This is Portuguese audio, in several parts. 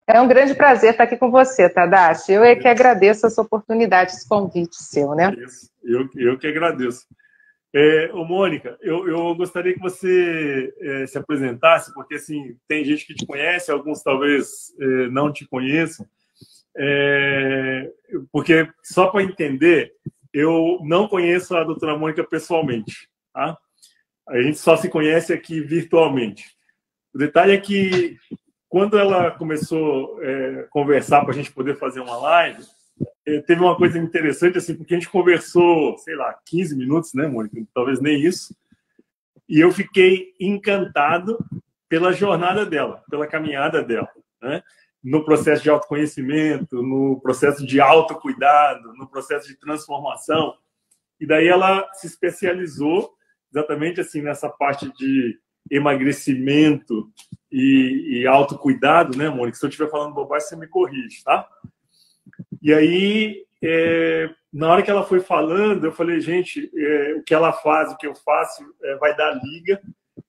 É um grande prazer estar aqui com você, Tadashi. Eu é que agradeço essa oportunidade, esse convite seu, né? Eu que agradeço. Ô, Mônica, eu gostaria que você se apresentasse, porque assim, tem gente que te conhece, alguns talvez não te conheçam. Porque, só para entender, eu não conheço a doutora Mônica pessoalmente, tá? A gente só se conhece aqui virtualmente. O detalhe é que, quando ela começou a conversar para a gente poder fazer uma live, teve uma coisa interessante, assim, porque a gente conversou, sei lá, 15 minutos, né, Mônica? Talvez nem isso. E eu fiquei encantado pela jornada dela, pela caminhada dela, né? No processo de autoconhecimento, no processo de autocuidado, no processo de transformação. E daí ela se especializou exatamente assim nessa parte de emagrecimento e autocuidado, né, Mônica? Se eu estiver falando bobagem, você me corrige, tá? E aí, na hora que ela foi falando, eu falei, gente, o que ela faz, o que eu faço, vai dar liga.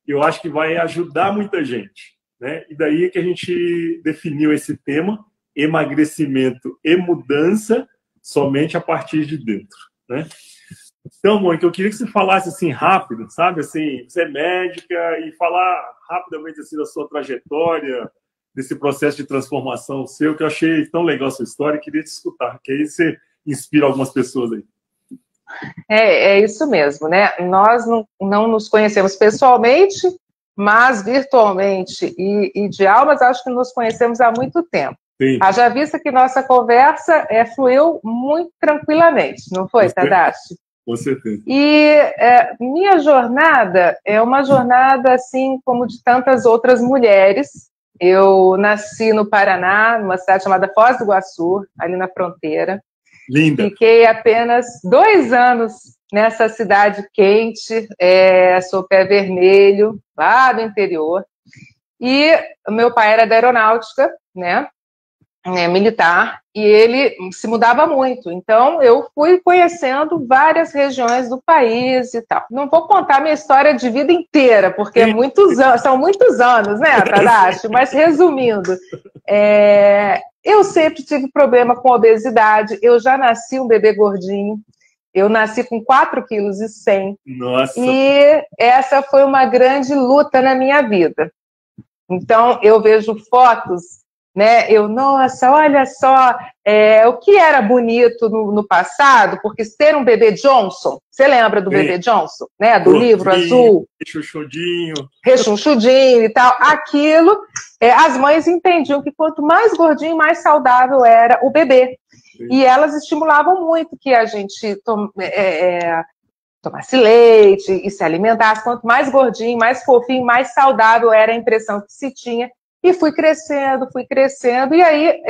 Eu acho que vai ajudar muita gente, né? E daí é que a gente definiu esse tema, emagrecimento e mudança, somente a partir de dentro, né? Então, Mônica, eu queria que você falasse assim rápido, sabe? Assim, você é médica, e falar rapidamente assim da sua trajetória, desse processo de transformação seu, que eu achei tão legal a sua história e queria te escutar, que aí você inspira algumas pessoas aí. É isso mesmo, né? Nós não nos conhecemos pessoalmente, mas virtualmente e de almas, acho que nos conhecemos há muito tempo. Sim. Haja vista que nossa conversa fluiu muito tranquilamente, não foi, Tadashi? Com certeza. E minha jornada é uma jornada, assim, como de tantas outras mulheres. Eu nasci no Paraná, numa cidade chamada Foz do Iguaçu, ali na fronteira. Linda. Fiquei apenas 2 anos nessa cidade quente, sou pé vermelho, lá do interior. E o meu pai era da aeronáutica, né? Militar, e ele se mudava muito. Então, eu fui conhecendo várias regiões do país e tal. Não vou contar minha história de vida inteira, porque são muitos anos, né, Tadashi? Mas, resumindo, eu sempre tive problema com obesidade. Eu já nasci um bebê gordinho. Eu nasci com 4,1 kg. Nossa! E essa foi uma grande luta na minha vida. Então, eu vejo fotos, né? Nossa, olha só, o que era bonito no passado, porque ter um bebê Johnson, você lembra do bebê Johnson, né? Do livro azul? Rechonchudinho e tal. Aquilo, as mães entendiam que quanto mais gordinho, mais saudável era o bebê. Sim. E elas estimulavam muito que a gente tomasse leite e se alimentasse. Quanto mais gordinho, mais fofinho, mais saudável era a impressão que se tinha. E fui crescendo, e aí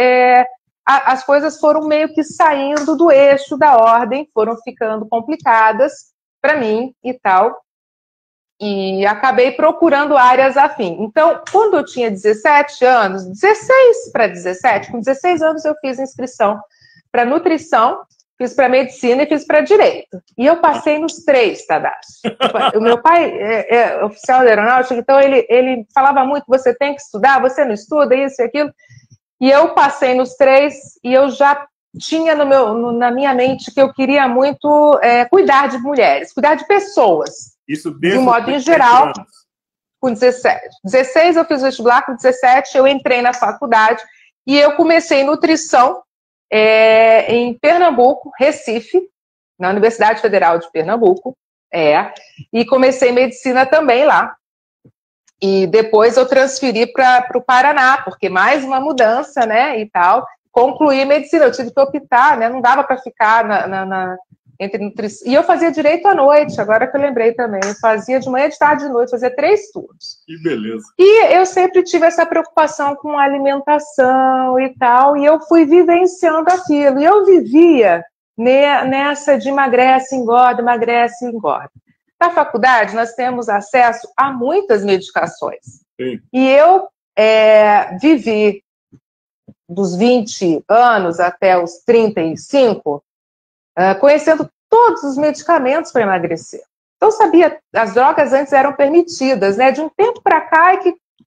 as coisas foram meio que saindo do eixo da ordem, foram ficando complicadas para mim e tal, e acabei procurando áreas afim. Então, quando eu tinha 17 anos, 16 para 17, com 16 anos eu fiz inscrição para nutrição, fiz para medicina e fiz para direito. E eu passei nos 3, Tadashi. O meu pai é oficial da aeronáutica, então ele falava muito, você tem que estudar, você não estuda, isso e aquilo. E eu passei nos 3 e eu já tinha na minha mente que eu queria muito cuidar de mulheres, cuidar de pessoas. Isso de um modo em geral, com 17. 16 eu fiz vestibular, com 17 eu entrei na faculdade e eu comecei nutrição em Pernambuco, Recife, na Universidade Federal de Pernambuco, e comecei medicina também lá. E depois eu transferi para o Paraná, porque mais uma mudança, né, e tal. Concluí medicina, eu tive que optar, né, não dava para ficar entre nutrição. E eu fazia direito à noite, agora que eu lembrei também. Eu fazia de manhã, de tarde, de noite, fazia 3 turnos. Que beleza. E eu sempre tive essa preocupação com alimentação e tal, e eu fui vivenciando aquilo. E eu vivia nessa de emagrece, engorda, emagrece, engorda. Na faculdade, nós temos acesso a muitas medicações. Sim. E eu vivi dos 20 anos até os 35, conhecendo todos os medicamentos para emagrecer. Então, sabia, as drogas antes eram permitidas, né? De um tempo para cá é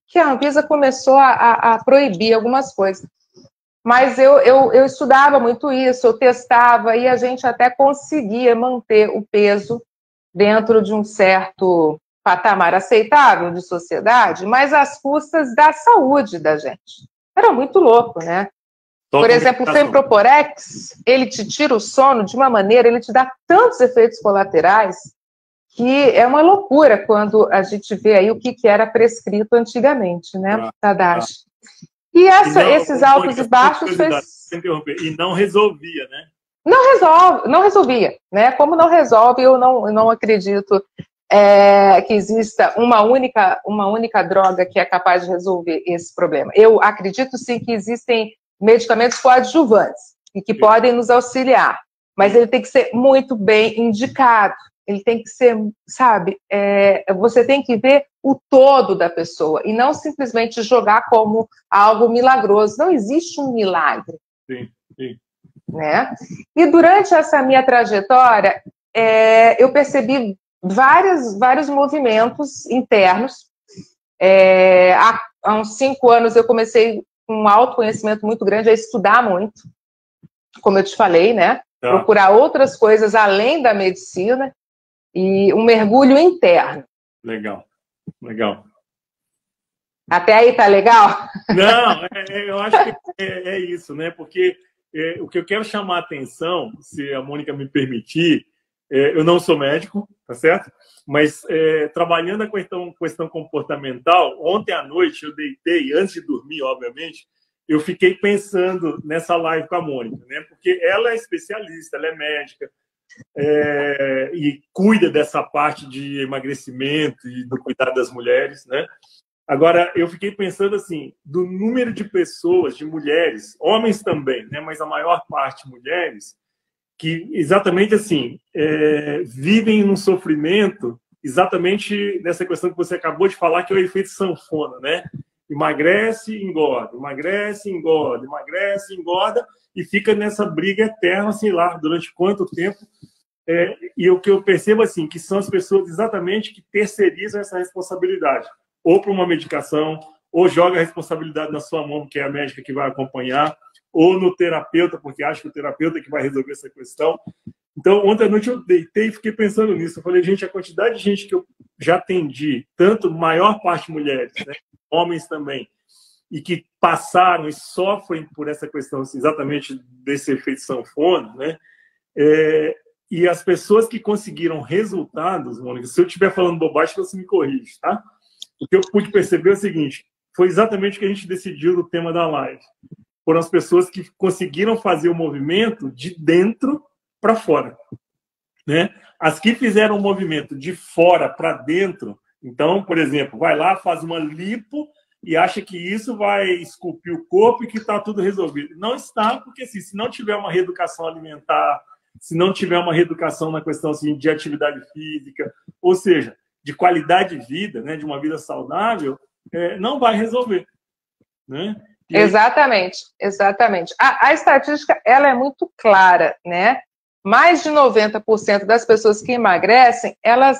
que que a Anvisa começou a proibir algumas coisas. Mas eu estudava muito isso, eu testava, e a gente até conseguia manter o peso dentro de um certo patamar aceitável de sociedade, mas às custas da saúde da gente. Era muito louco, né? Por exemplo, o Femproporex, ele te tira o sono de uma maneira, ele te dá tantos efeitos colaterais, que é uma loucura quando a gente vê aí o que era prescrito antigamente, né, Tadashi? E esses altos e baixos fez... E não resolvia, né? Não resolvia, né? Como não resolve, eu não acredito que exista uma única droga que é capaz de resolver esse problema. Eu acredito sim que existem medicamentos coadjuvantes e que podem nos auxiliar, mas ele tem que ser muito bem indicado. Ele tem que ser, sabe, você tem que ver o todo da pessoa e não simplesmente jogar como algo milagroso. Não existe um milagre. Sim, sim. Né? E durante essa minha trajetória, eu percebi vários movimentos internos. Há uns 5 anos eu comecei com um autoconhecimento muito grande, a estudar muito, como eu te falei, né? Procurar outras coisas além da medicina e um mergulho interno. Legal, legal. Até aí tá legal? Não, eu acho que é isso, né? Porque o que eu quero chamar a atenção, se a Mônica me permitir, eu não sou médico, tá certo? Mas trabalhando a questão comportamental, ontem à noite eu deitei, antes de dormir, obviamente, eu fiquei pensando nessa live com a Mônica, né? Porque ela é especialista, ela é médica, e cuida dessa parte de emagrecimento e do cuidado das mulheres, né? Agora, eu fiquei pensando assim, do número de pessoas, de mulheres, homens também, né? Mas a maior parte mulheres, que exatamente assim, vivem num sofrimento, exatamente nessa questão que você acabou de falar, que é o efeito sanfona, né? Emagrece, engorda, emagrece, engorda, emagrece, engorda, e fica nessa briga eterna, sei lá, durante quanto tempo. E o que eu percebo, assim, que são as pessoas exatamente que terceirizam essa responsabilidade, ou para uma medicação, ou joga a responsabilidade na sua mão, que é a médica que vai acompanhar, ou no terapeuta, porque acha que o terapeuta é que vai resolver essa questão. Então, ontem à noite eu deitei e fiquei pensando nisso. Eu falei, gente, a quantidade de gente que eu já atendi, tanto maior parte mulheres, né, homens também, e que passaram e sofrem por essa questão, assim, exatamente desse efeito sanfona, né? E as pessoas que conseguiram resultados, Mônica, se eu estiver falando bobagem, você me corrige, tá? O que eu pude perceber é o seguinte, foi exatamente o que a gente decidiu no tema da live. Foram as pessoas que conseguiram fazer o movimento de dentro para fora, né? As que fizeram o movimento de fora para dentro, então, por exemplo, vai lá, faz uma lipo e acha que isso vai esculpir o corpo e que está tudo resolvido. Não está, porque assim, se não tiver uma reeducação alimentar, se não tiver uma reeducação na questão assim, de atividade física, ou seja, de qualidade de vida, né, de uma vida saudável, não vai resolver, né? Exatamente, exatamente. A estatística, ela é muito clara, né? Mais de 90% das pessoas que emagrecem, elas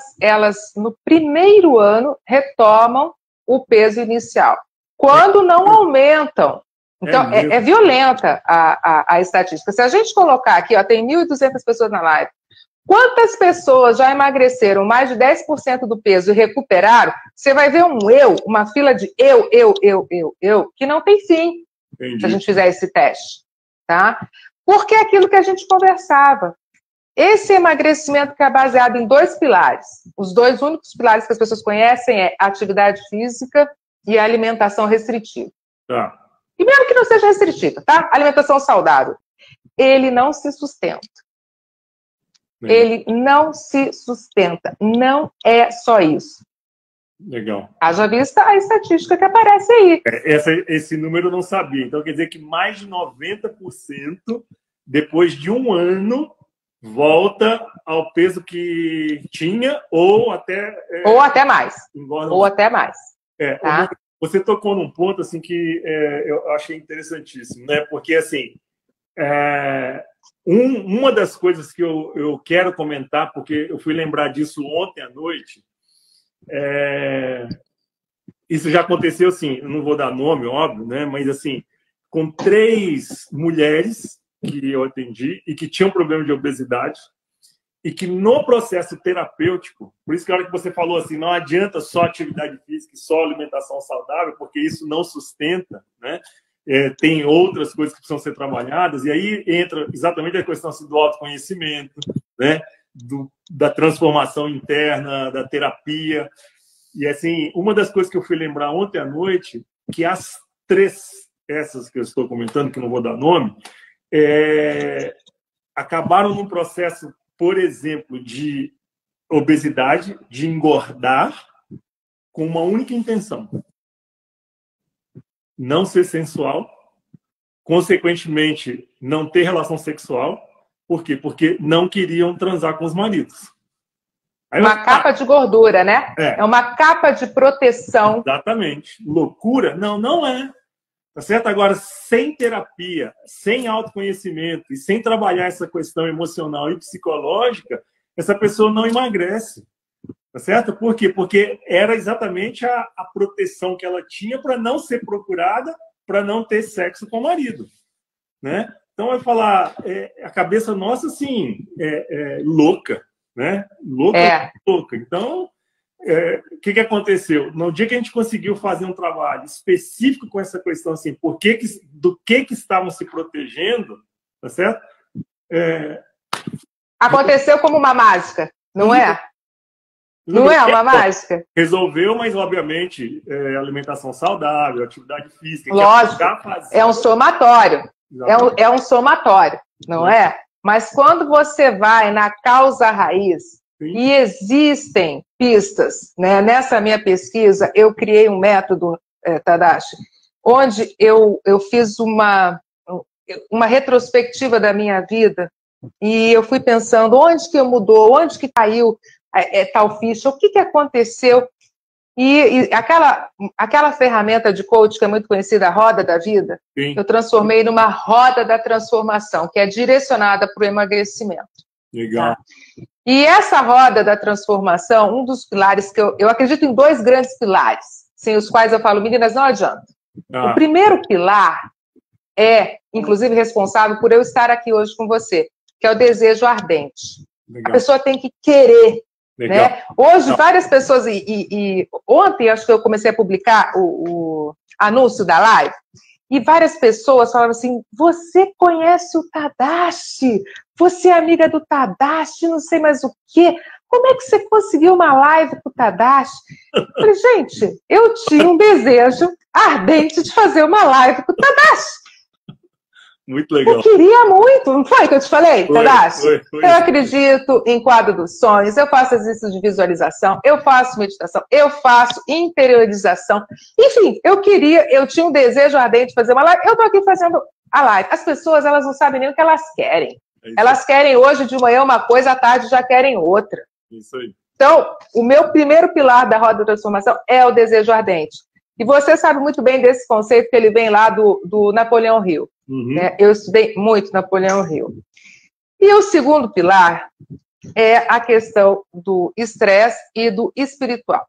no primeiro ano retomam o peso inicial. Quando não aumentam. Então, é violenta a estatística. Se a gente colocar aqui, ó, tem 1.200 pessoas na live, quantas pessoas já emagreceram mais de 10% do peso e recuperaram? Você vai ver uma fila de eu, que não tem fim. Entendi. Se a gente fizer esse teste, tá? Porque é aquilo que a gente conversava. Esse emagrecimento que é baseado em 2 pilares. Os 2 únicos pilares que as pessoas conhecem é atividade física e alimentação restritiva. Tá. E mesmo que não seja restritiva, tá? Alimentação saudável. Ele não se sustenta. Ele não se sustenta. Não é só isso. Legal. Haja vista a estatística que aparece aí. Esse número eu não sabia. Então, quer dizer que mais de 90%, depois de um ano, volta ao peso que tinha, ou até... ou até mais. Engorda. Ou até mais. Tá? Você tocou num ponto assim, que eu achei interessantíssimo, né? Porque, assim, uma das coisas que eu quero comentar, porque eu fui lembrar disso ontem à noite, isso já aconteceu, assim, eu não vou dar nome, óbvio, né? Mas, assim, com 3 mulheres que eu atendi e que tinham problema de obesidade e que no processo terapêutico, por isso que a hora que você falou assim, não adianta só atividade física e só alimentação saudável, porque isso não sustenta, né? Tem outras coisas que precisam ser trabalhadas, e aí entra exatamente a questão assim, do autoconhecimento, né? Da transformação interna, da terapia. E assim, uma das coisas que eu fui lembrar ontem à noite, que as 3, essas que eu estou comentando, que não vou dar nome, acabaram num processo, por exemplo, de obesidade, de engordar, com uma única intenção: não ser sensual, consequentemente, não ter relação sexual. Por quê? Porque não queriam transar com os maridos. Aí uma capa de gordura, né? É uma capa de proteção. Exatamente. Loucura? Não, não é. Tá certo? Agora, sem terapia, sem autoconhecimento e sem trabalhar essa questão emocional e psicológica, essa pessoa não emagrece. Tá certo? Por quê? Porque era exatamente a proteção que ela tinha para não ser procurada, para não ter sexo com o marido. Né? Então, vai falar, a cabeça nossa, assim, louca. Né? Louca. Então, o que aconteceu? No dia que a gente conseguiu fazer um trabalho específico com essa questão, assim, do que estavam se protegendo, tá certo? Aconteceu como uma mágica, não é? Não é uma mágica? Resolveu, mas, obviamente, alimentação saudável, atividade física. Lógico, é um somatório. É um somatório, não é? Mas quando você vai na causa raiz, sim, e existem pistas, né? Nessa minha pesquisa, eu criei um método, Tadashi, onde eu fiz uma retrospectiva da minha vida e eu fui pensando onde que mudou, onde que caiu tal ficha, o que aconteceu. E aquela ferramenta de coach que é muito conhecida, a roda da vida, sim, eu transformei numa roda da transformação, que é direcionada para o emagrecimento. Legal. Tá? E essa roda da transformação, um dos pilares que eu acredito em 2 grandes pilares, sem os quais eu falo, meninas, não adianta. O primeiro pilar é, inclusive, responsável por eu estar aqui hoje com você, que é o desejo ardente. Legal. A pessoa tem que querer. Né? Hoje, várias pessoas, ontem acho que eu comecei a publicar o anúncio da live, e várias pessoas falavam assim, você conhece o Tadashi, você é amiga do Tadashi, não sei mais o quê, como é que você conseguiu uma live com o Tadashi? Eu falei, gente, eu tinha um desejo ardente de fazer uma live com o Tadashi. Muito legal. Eu queria muito, não foi que eu te falei, Tadashi? Eu acredito em quadro dos sonhos, eu faço exercícios de visualização, eu faço meditação, eu faço interiorização. Enfim, eu tinha um desejo ardente de fazer uma live, eu tô aqui fazendo a live. As pessoas, elas não sabem nem o que elas querem. Elas querem hoje de manhã uma coisa, à tarde já querem outra. Isso aí. Então, o meu primeiro pilar da roda da transformação é o desejo ardente. E você sabe muito bem desse conceito que ele vem lá do Napoleão Hill. Uhum. Né? Eu estudei muito Napoleão Hill. E o segundo pilar é a questão do estresse e do espiritual.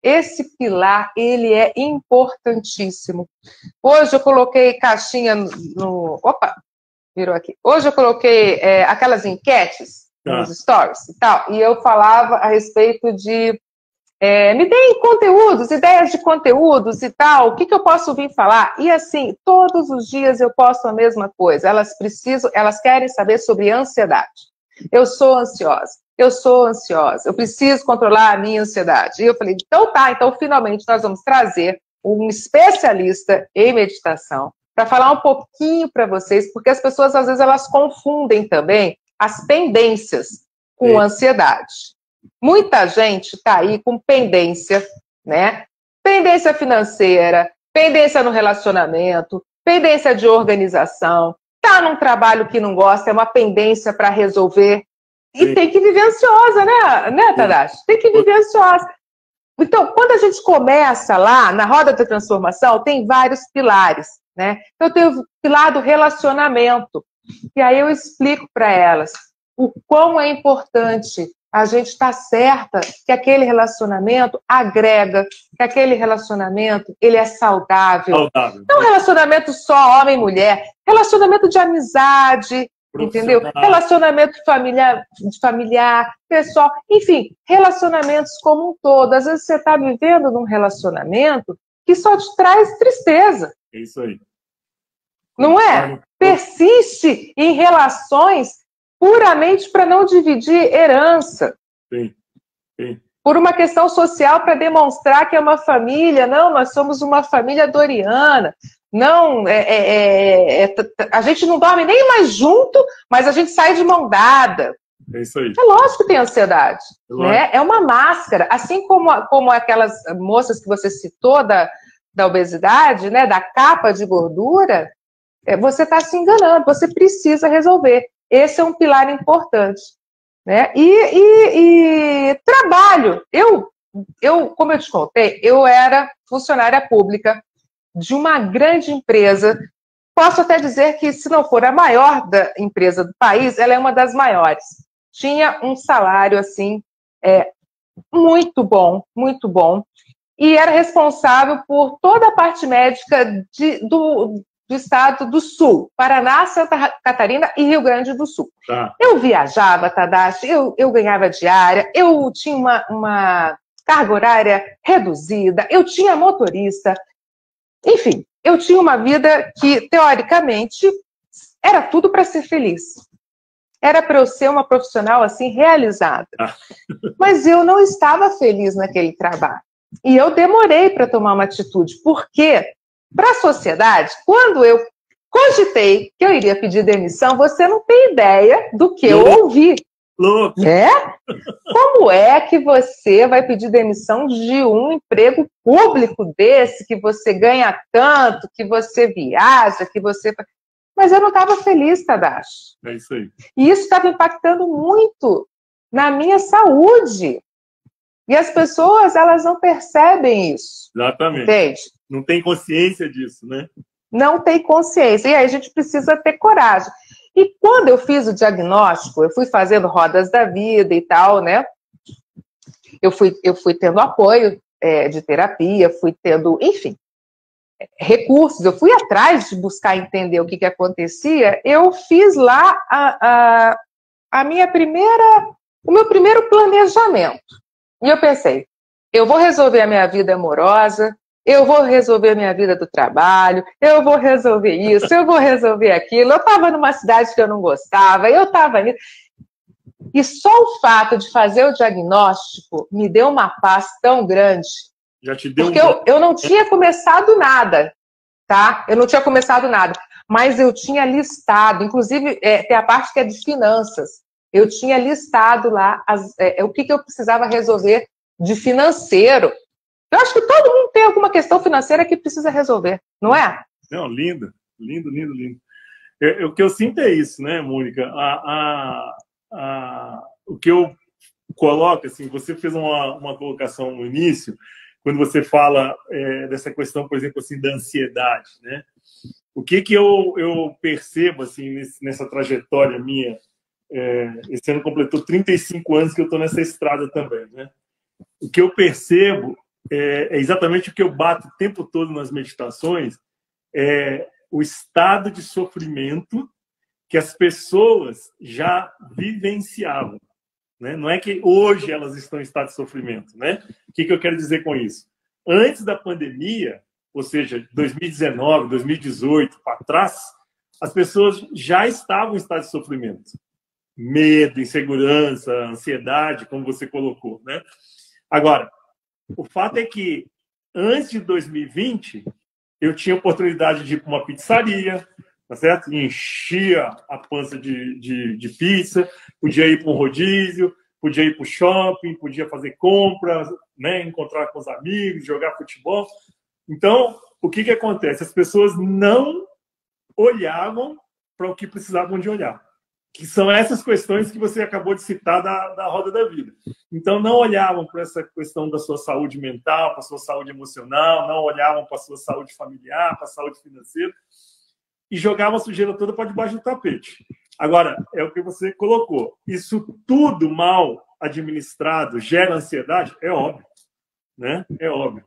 Esse pilar, ele é importantíssimo. Hoje eu coloquei caixinha no... Opa, virou aqui. Hoje eu coloquei aquelas enquetes nos stories e tal, e eu falava a respeito de me deem conteúdos, ideias de conteúdos e tal, o que eu posso vir falar? E assim, todos os dias eu posto a mesma coisa, elas querem saber sobre ansiedade. Eu sou ansiosa, eu preciso controlar a minha ansiedade. E eu falei, então finalmente nós vamos trazer um especialista em meditação para falar um pouquinho para vocês, porque as pessoas às vezes elas confundem também as pendências com ansiedade. Muita gente está aí com pendência, né? Pendência financeira, pendência no relacionamento, pendência de organização, está num trabalho que não gosta, é uma pendência para resolver. E tem que viver ansiosa, né, Tadashi? Tem que viver ansiosa. Então, quando a gente começa lá, na roda da transformação, tem vários pilares, né? Então, tem o pilar do relacionamento. E aí eu explico para elas o quão é importante a gente está certa que aquele relacionamento agrega, que aquele relacionamento ele é saudável. Não relacionamento só homem-mulher, relacionamento de amizade, entendeu? Relacionamento familiar, pessoal, enfim, relacionamentos como um todo. Às vezes você está vivendo num relacionamento que só te traz tristeza. É isso aí. Não é? Persiste em relações puramente para não dividir herança. Sim, sim. Por uma questão social, para demonstrar que é uma família. Não, nós somos uma família doriana. Não, a gente não dorme nem mais junto, mas a gente sai de mão dada. É isso aí. É lógico que tem ansiedade. Né? É uma máscara. Assim como aquelas moças que você citou da obesidade, né, da capa de gordura, você está se enganando, você precisa resolver. Esse é um pilar importante. Né? E trabalho. Eu, como eu te contei, eu era funcionária pública de uma grande empresa. Posso até dizer que, se não for a maior da empresa do país, ela é uma das maiores. Tinha um salário, assim, muito bom, muito bom. E era responsável por toda a parte médica do estado do Sul, Paraná, Santa Catarina e Rio Grande do Sul. Tá. Eu viajava, Tadashi, eu ganhava diária, eu tinha uma carga horária reduzida, eu tinha motorista, enfim, eu tinha uma vida que, teoricamente, era tudo para ser feliz. Era para eu ser uma profissional, assim, realizada. Mas eu não estava feliz naquele trabalho. E eu demorei para tomar uma atitude, porque, para a sociedade, quando eu cogitei que eu iria pedir demissão, você não tem ideia do que eu ouvi. Louco. Como é que você vai pedir demissão de um emprego público desse, que você ganha tanto, que você viaja, que você... Mas eu não estava feliz, Tadashi. É isso aí. E isso estava impactando muito na minha saúde. E as pessoas, elas não percebem isso. Exatamente. Entende? Não tem consciência disso, né? Não tem consciência. E aí a gente precisa ter coragem. E quando eu fiz o diagnóstico, eu fui fazendo rodas da vida e tal, né? Eu fui tendo apoio de terapia, fui tendo, enfim, recursos. Eu fui atrás de buscar entender o que acontecia. Eu fiz lá o meu primeiro planejamento. E eu pensei, eu vou resolver a minha vida amorosa, eu vou resolver a minha vida do trabalho, eu vou resolver isso, eu vou resolver aquilo. Eu estava numa cidade que eu não gostava, eu estava nisso. E só o fato de fazer o diagnóstico me deu uma paz tão grande. Já te deu porque eu não tinha começado nada, tá? Eu não tinha começado nada. Mas eu tinha listado, inclusive tem a parte que é de finanças. Eu tinha listado lá o que eu precisava resolver de financeiro. Eu acho que todo mundo tem alguma questão financeira que precisa resolver, não é? Não, lindo, lindo, lindo, lindo. O que eu sinto é isso, né, Mônica? O que eu coloco, assim, você fez uma colocação no início, quando você fala dessa questão, por exemplo, assim, da ansiedade, né? O que eu percebo, assim, nessa trajetória minha, esse ano completou 35 anos que eu estou nessa estrada também, né? O que eu percebo é exatamente o que eu bato o tempo todo nas meditações, o estado de sofrimento que as pessoas já vivenciavam, né? Não é que hoje elas estão em estado de sofrimento, né? O que eu quero dizer com isso? Antes da pandemia, ou seja, 2019, 2018 para trás, as pessoas já estavam em estado de sofrimento. Medo, insegurança, ansiedade, como você colocou, né? Agora, o fato é que antes de 2020, eu tinha oportunidade de ir para uma pizzaria, tá certo? E enchia a pança de pizza, podia ir para um rodízio, podia ir para o shopping, podia fazer compras, né? Encontrar com os amigos, jogar futebol. Então, o que acontece? As pessoas não olhavam para o que precisavam de olhar, que são essas questões que você acabou de citar da roda da vida. Então, não olhavam para essa questão da sua saúde mental, para a sua saúde emocional, não olhavam para a sua saúde familiar, para a saúde financeira, e jogavam a sujeira toda para debaixo do tapete. Agora, é o que você colocou. Isso tudo mal administrado gera ansiedade? É óbvio, né? É óbvio.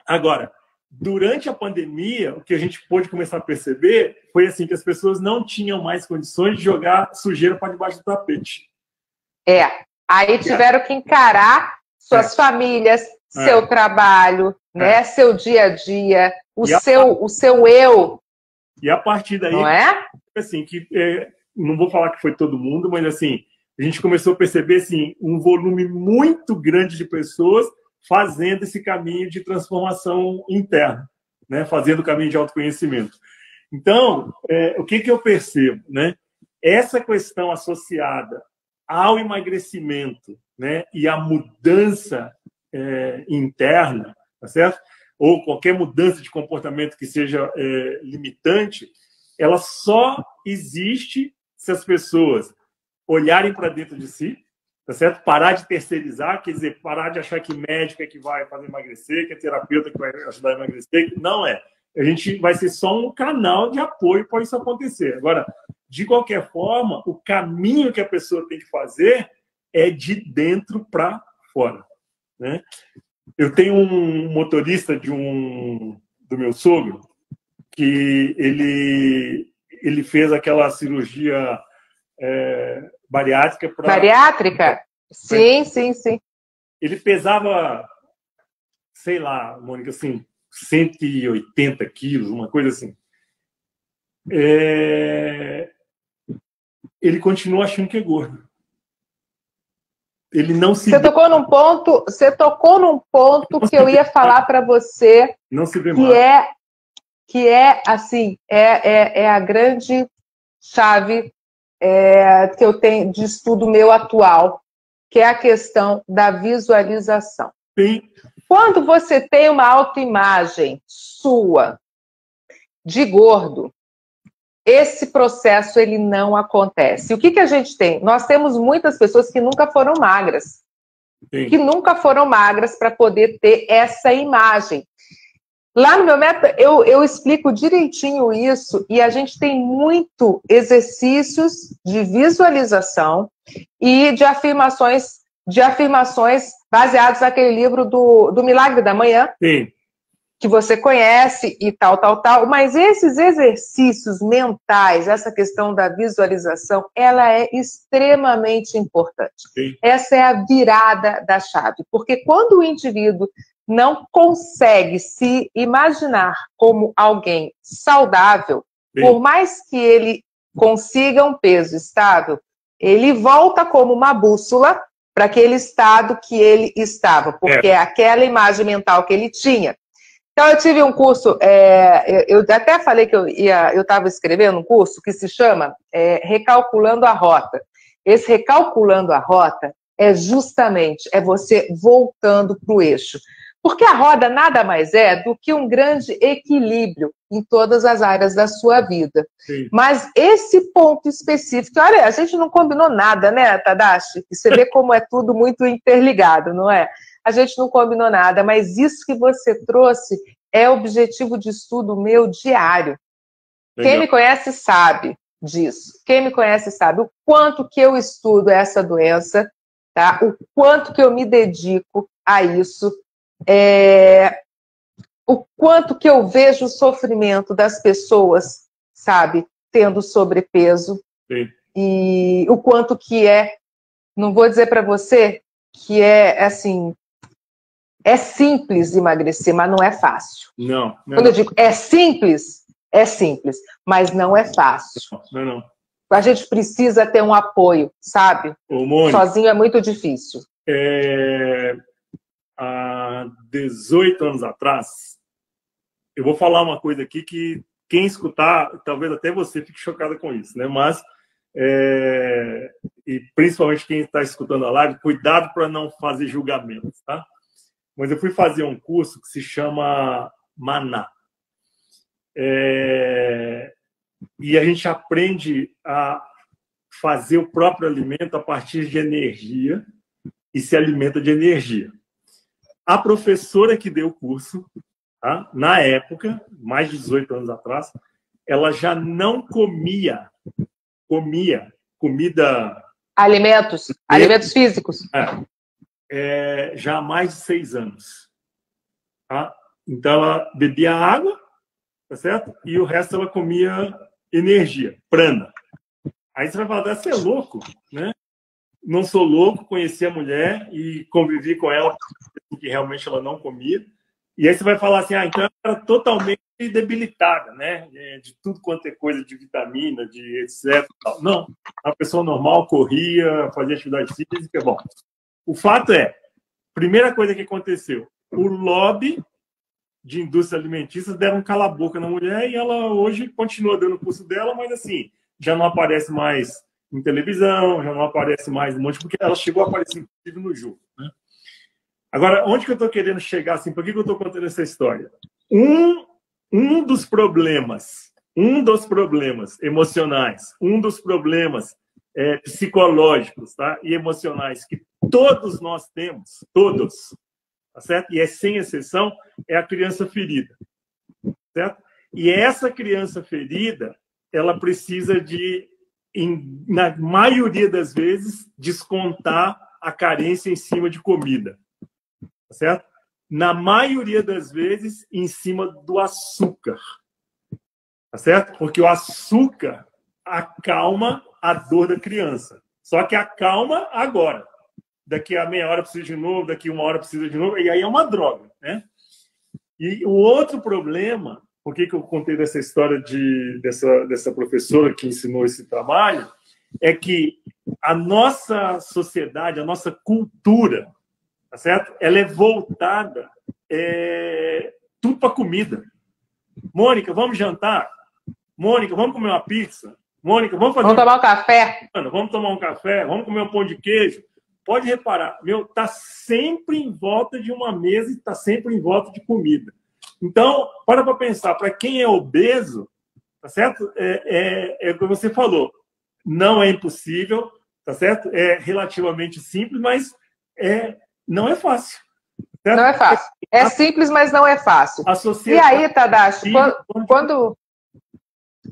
Agora, durante a pandemia, o que a gente pôde começar a perceber foi assim que as pessoas não tinham mais condições de jogar sujeira para debaixo do tapete. Aí tiveram que encarar suas famílias, seu trabalho, né? Seu dia a dia, o seu eu. E a partir daí, não é? Assim, não vou falar que foi todo mundo, mas assim, a gente começou a perceber assim, um volume muito grande de pessoas fazendo esse caminho de transformação interna, né? Fazendo o caminho de autoconhecimento. Então, o que eu percebo, né? Essa questão associada ao emagrecimento, né? E à mudança interna, tá certo? Ou qualquer mudança de comportamento que seja limitante, ela só existe se as pessoas olharem para dentro de si, tá certo? Parar de terceirizar, quer dizer, parar de achar que médico é que vai fazer emagrecer, que é terapeuta que vai ajudar a emagrecer. Não é. A gente vai ser só um canal de apoio para isso acontecer. Agora, de qualquer forma, o caminho que a pessoa tem que fazer é de dentro para fora, né? Eu tenho um motorista do meu sogro que ele fez aquela cirurgia bariátrica. Bariátrica? Sim. Ele pesava, sei lá, Mônica, assim, 180 quilos, uma coisa assim. Ele continua achando que é gordo. Ele não se... Você tocou num ponto que eu ia falar para você, não se vê que é assim, é a grande chave que eu tenho de estudo meu atual, que é a questão da visualização. Sim. Quando você tem uma autoimagem sua de gordo, esse processo ele não acontece. O que a gente tem? Nós temos muitas pessoas que nunca foram magras. Sim. Que nunca foram magras para poder ter essa imagem. Lá no meu método, eu explico direitinho isso, e a gente tem muito exercícios de visualização e de afirmações baseados naquele livro do Milagre da Manhã. Sim. Que você conhece e tal, mas esses exercícios mentais, essa questão da visualização, ela é extremamente importante. Sim. Essa é a virada da chave, porque quando o indivíduo não consegue se imaginar como alguém saudável, Sim. Por mais que ele consiga um peso estável, ele volta como uma bússola para aquele estado que ele estava, porque é aquela imagem mental que ele tinha. Então, eu tive um curso, eu até falei que eu estava escrevendo um curso que se chama Recalculando a Rota. Esse Recalculando a Rota é justamente você voltando para o eixo. Porque a roda nada mais é do que um grande equilíbrio em todas as áreas da sua vida. Sim. Mas esse ponto específico, olha, a gente não combinou nada, né, Tadashi? Você vê como é tudo muito interligado, não é? A gente não combinou nada, mas isso que você trouxe é objetivo de estudo meu diário. Legal. Quem me conhece sabe disso. Quem me conhece sabe o quanto que eu estudo essa doença, tá? O quanto que eu me dedico a isso, o quanto que eu vejo o sofrimento das pessoas, sabe, tendo sobrepeso. Sim. E o quanto que não vou dizer para você que assim, é simples emagrecer, mas não é fácil. Não. Quando eu digo é simples, mas não é fácil. Não. A gente precisa ter um apoio, sabe? Ô, Mônica, sozinho é muito difícil. Há 18 anos atrás, eu vou falar uma coisa aqui que quem escutar, talvez até você fique chocada com isso, né? Mas, e principalmente quem está escutando a live, cuidado para não fazer julgamentos, tá? Mas eu fui fazer um curso que se chama Maná. E a gente aprende a fazer o próprio alimento a partir de energia e se alimenta de energia. A professora que deu o curso, tá? Na época, mais de 18 anos atrás, ela já não comia comida Alimentos físicos. Já há mais de 6 anos. Tá? Então, ela bebia água, tá certo? E o resto ela comia energia, prana. Aí você vai falar, você é louco, né? Não sou louco, conheci a mulher e convivi com ela, porque realmente ela não comia. E aí você vai falar assim, então ela era totalmente debilitada, né? De tudo quanto é coisa, de vitamina, de etc. Não, a pessoa normal corria, fazia atividade física. Bom, o fato é, primeira coisa que aconteceu, o lobby de indústria alimentícia deram um cala-boca na mulher e ela hoje continua dando o curso dela, mas assim, já não aparece mais em televisão, já não aparece mais no monte, porque ela chegou a aparecer inclusive no jogo, né? Agora, onde que eu estou querendo chegar? Assim, por que eu estou contando essa história? Um dos problemas emocionais, um dos problemas psicológicos, tá? E emocionais que todos nós temos, todos, tá certo? E é sem exceção, é a criança ferida, certo? E essa criança ferida, ela precisa de, na maioria das vezes, descontar a carência em cima de comida. Certo? Na maioria das vezes, em cima do açúcar. Tá certo? Porque o açúcar acalma a dor da criança. Só que acalma agora. Daqui a meia hora precisa de novo, daqui a 1 hora precisa de novo, e aí é uma droga, né? E o outro problema, por que eu contei dessa história dessa professora que ensinou esse trabalho, é que a nossa sociedade, a nossa cultura, tá certo? Ela é voltada tudo para comida. Mônica, vamos jantar? Mônica, vamos comer uma pizza? Mônica, vamos tomar um café? Vamos tomar um café? Vamos comer um pão de queijo? Pode reparar, tá sempre em volta de uma mesa e tá sempre em volta de comida. Então, para pensar, para quem é obeso, tá certo? É o que você falou. Não é impossível, tá certo? É relativamente simples, mas não é fácil. Certo? Não é fácil. É simples, mas não é fácil. E aí, Tadashi, quando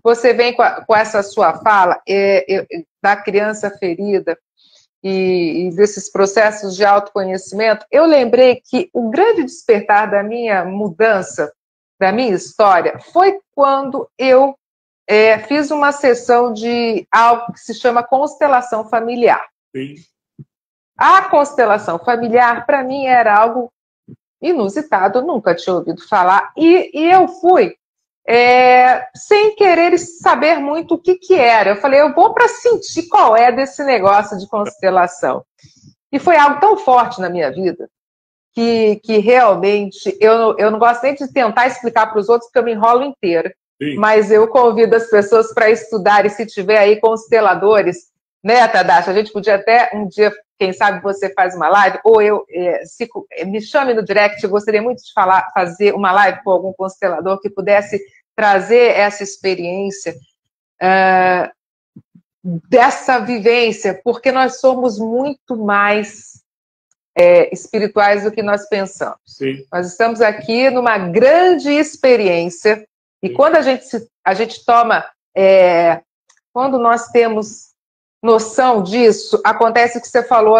você vem com essa sua fala da criança ferida e desses processos de autoconhecimento, eu lembrei que o grande despertar da minha mudança, da minha história, foi quando eu fiz uma sessão de algo que se chama constelação familiar. Sim. A constelação familiar, para mim, era algo inusitado, eu nunca tinha ouvido falar, e eu fui sem querer saber muito o que era. Eu falei, eu vou para sentir qual é desse negócio de constelação. E foi algo tão forte na minha vida, que realmente, eu não gosto nem de tentar explicar para os outros, porque eu me enrolo inteira. Sim. Mas eu convido as pessoas para estudar, e se tiver aí consteladores, né, Tadashi, a gente podia até um dia, quem sabe você faz uma live, ou me chame no direct, eu gostaria muito de fazer uma live com algum constelador que pudesse trazer essa experiência dessa vivência, porque nós somos muito mais espirituais do que nós pensamos. Sim. Nós estamos aqui numa grande experiência, e Sim. quando a gente toma, quando nós temos noção disso, acontece o que você falou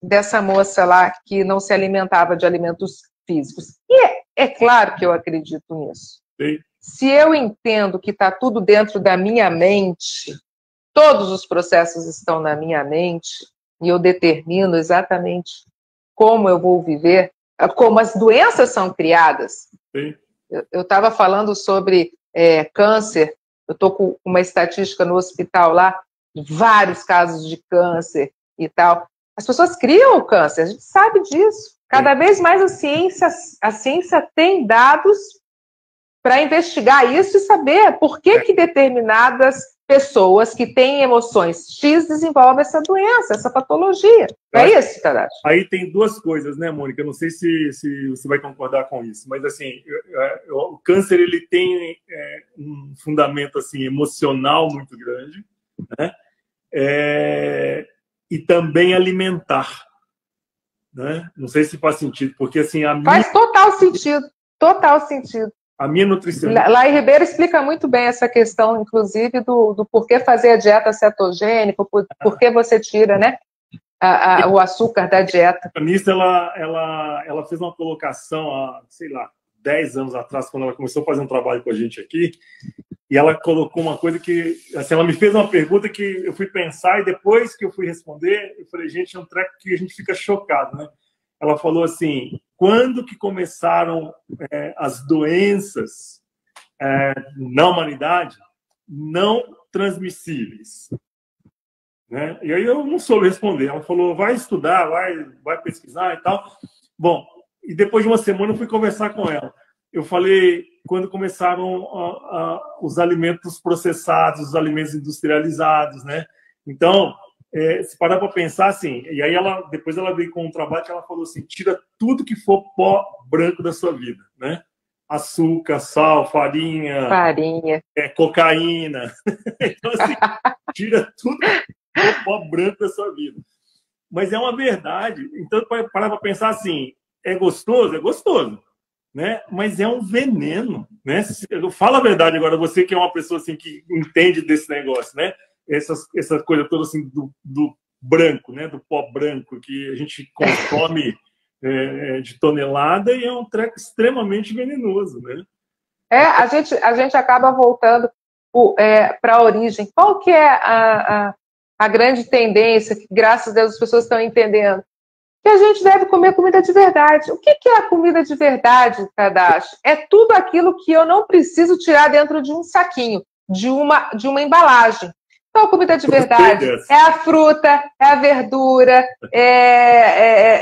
dessa moça lá que não se alimentava de alimentos físicos. E é claro que eu acredito nisso. Sim. Se eu entendo que está tudo dentro da minha mente, todos os processos estão na minha mente, e eu determino exatamente como eu vou viver, como as doenças são criadas. Sim. Eu estava falando sobre câncer, eu estou com uma estatística no hospital lá, vários casos de câncer e tal. As pessoas criam o câncer, a gente sabe disso. Cada vez mais a ciência tem dados para investigar isso e saber por que determinadas pessoas que têm emoções X desenvolvem essa doença, essa patologia. Não é isso, Tadashi? Aí tem duas coisas, né, Mônica? Eu não sei se você vai concordar com isso, mas assim, o câncer ele tem um fundamento assim emocional muito grande, né? E também alimentar, né? Não sei se faz sentido, porque assim faz total sentido, total sentido. A minha nutricionista... Lá em Ribeiro explica muito bem essa questão, inclusive, do porquê fazer a dieta cetogênica, por que você tira, né, o açúcar da dieta. A nutricionista, ela fez uma colocação há, sei lá, 10 anos atrás, quando ela começou a fazer um trabalho com a gente aqui, e ela colocou uma coisa que... Assim, ela me fez uma pergunta que eu fui pensar, e depois que eu fui responder, eu falei, gente, é um treco que a gente fica chocado, né? Ela falou assim, quando que começaram as doenças na humanidade não transmissíveis? Né? E aí eu não soube responder. Ela falou, vai estudar, vai pesquisar e tal. Bom, e depois de uma semana eu fui conversar com ela. Eu falei, quando começaram os alimentos processados, os alimentos industrializados, né? Então, se parar para pensar assim, e aí depois ela veio com um trabalho que ela falou assim, tira tudo que for pó branco da sua vida, né? Açúcar, sal, farinha, cocaína. Então, assim, tira tudo que for pó branco da sua vida. Mas é uma verdade. Então, parar para pensar assim, é gostoso? É gostoso. Né? Mas é um veneno, né? Fala a verdade agora, você que é uma pessoa assim que entende desse negócio, né? Essa coisa toda assim do branco, né? Do pó branco que a gente consome de tonelada e é um treco extremamente venenoso, né? A gente acaba voltando para a origem. Qual que é a grande tendência que, graças a Deus, as pessoas estão entendendo? Que a gente deve comer comida de verdade. O que é a comida de verdade, Tadashi? É tudo aquilo que eu não preciso tirar dentro de um saquinho, de uma embalagem. Então, a comida de verdade é a fruta, é a verdura,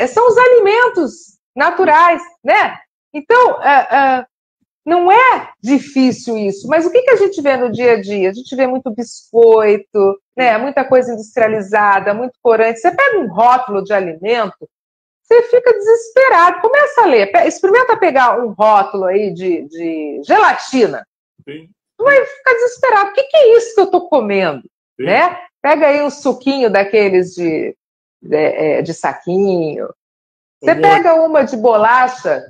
são os alimentos naturais, né? Então, não é difícil isso, mas o que a gente vê no dia a dia? A gente vê muito biscoito, né? Muita coisa industrializada, muito corante. Você pega um rótulo de alimento, você fica desesperado. Começa a ler, experimenta pegar um rótulo aí de gelatina. Sim. Você vai ficar desesperado. O que é isso que eu estou comendo? Né? Pega aí um suquinho daqueles de saquinho. Você pega uma de bolacha